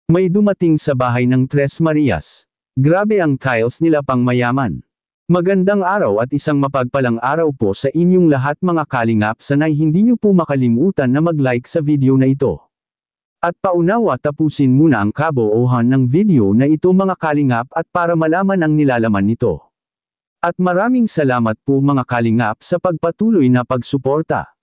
May dumating sa bahay ng Tres Marias. Grabe ang tiles nila pang mayaman. Magandang araw at isang mapagpalang araw po sa inyong lahat mga kalingap. Sana'y hindi niyo po makalimutan na mag-like sa video na ito. At paunawa tapusin muna ang kabuuhan ng video na ito mga kalingap at para malaman ang nilalaman nito. At maraming salamat po mga kalingap sa pagpatuloy na pagsuporta.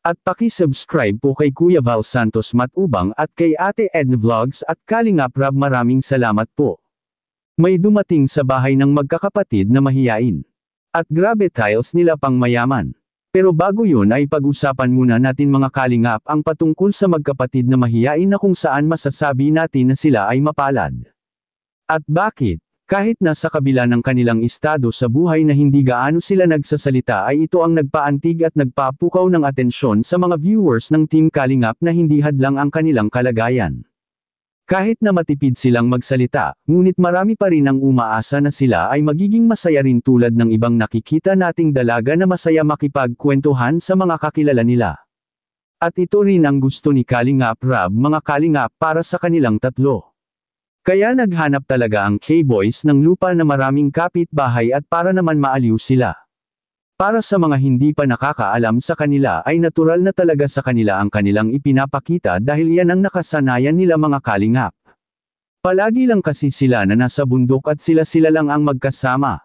At paki-subscribe po kay Kuya Val Santos Matubang at kay Ate Edna Vlogs at Kalingap Rab, maraming salamat po. May dumating sa bahay ng magkakapatid na mahiyain. At grabe tiles nila pang mayaman. Pero bago yun ay pag-usapan muna natin mga kalingap ang patungkol sa magkapatid na mahiyain na kung saan masasabi natin na sila ay mapalad. At bakit? Kahit nasa kabila ng kanilang estado sa buhay na hindi gaano sila nagsasalita ay ito ang nagpaantig at nagpapukaw ng atensyon sa mga viewers ng Team Kalingap na hindi hadlang ang kanilang kalagayan. Kahit na matipid silang magsalita, ngunit marami pa rin ang umaasa na sila ay magiging masaya rin tulad ng ibang nakikita nating dalaga na masaya makipagkwentuhan sa mga kakilala nila. At ito rin ang gusto ni Kalingap Rab mga kalingap para sa kanilang tatlo. Kaya naghanap talaga ang K-Boys ng lupa na maraming kapitbahay at para naman maaliw sila. Para sa mga hindi pa nakakaalam sa kanila ay natural na talaga sa kanila ang kanilang ipinapakita dahil yan ang nakasanayan nila mga kalingap. Palagi lang kasi sila na nasa bundok at sila lang ang magkasama.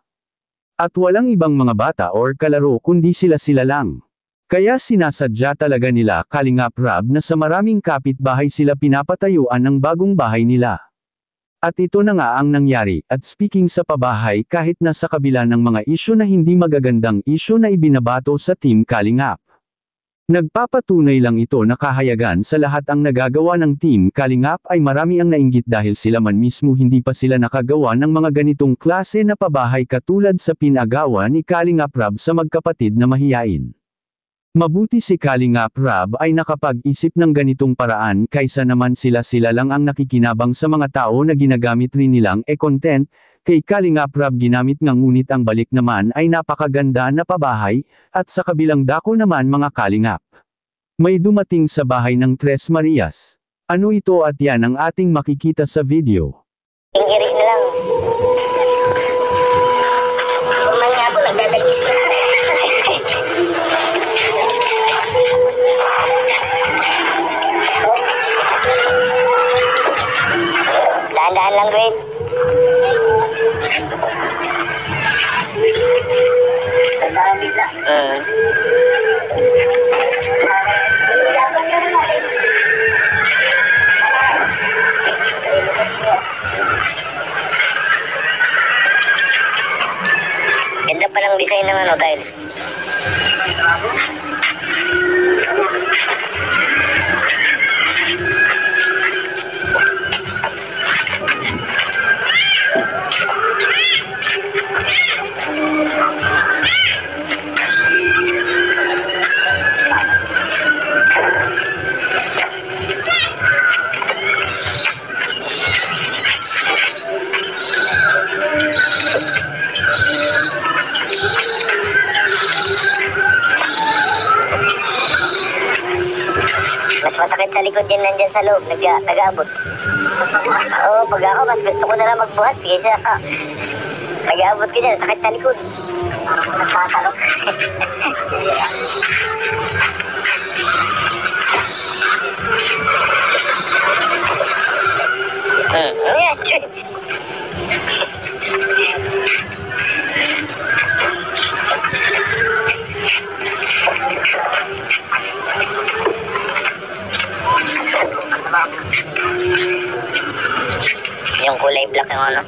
At walang ibang mga bata or kalaro kundi sila lang. Kaya sinasadya talaga nila Kalingap Rab na sa maraming kapitbahay sila pinapatayuan ng bagong bahay nila. At ito na nga ang nangyari, at speaking sa pabahay kahit nasa kabila ng mga isyu na hindi magagandang isyu na ibinabato sa Team Kalingap. Nagpapatunay lang ito na kahayagan sa lahat ang nagagawa ng Team Kalingap ay marami ang nainggit dahil sila man mismo hindi pa sila nakagawa ng mga ganitong klase na pabahay katulad sa pinagawa ni Kalingap Rab sa magkapatid na mahiyain. Mabuti si Kalingap Rab ay nakapag-isip ng ganitong paraan kaysa naman sila lang ang nakikinabang sa mga tao na ginagamit rin nilang e-content. Kay Kalingap Rab ginamit nga ngunit ang balik naman ay napakaganda na pabahay, at sa kabilang dako naman mga kalingap. May dumating sa bahay ng Tres Marias. Ano ito at yan ang ating makikita sa video. Iris na lang. Kuman nga po, nagdadagis na. Dahan-dahan lang, Greg. Dahan-dahan lang. Ganda pa ng design ng tiles. Mas masakit sa likod yan nandyan sa loob, nag-aabot. Oo, pag ako, mas gusto ko na lang magbuhat, kaysa nag-aabot ka dyan, sakit sa likod. Nagkatalok. Yung kulay black ng ano.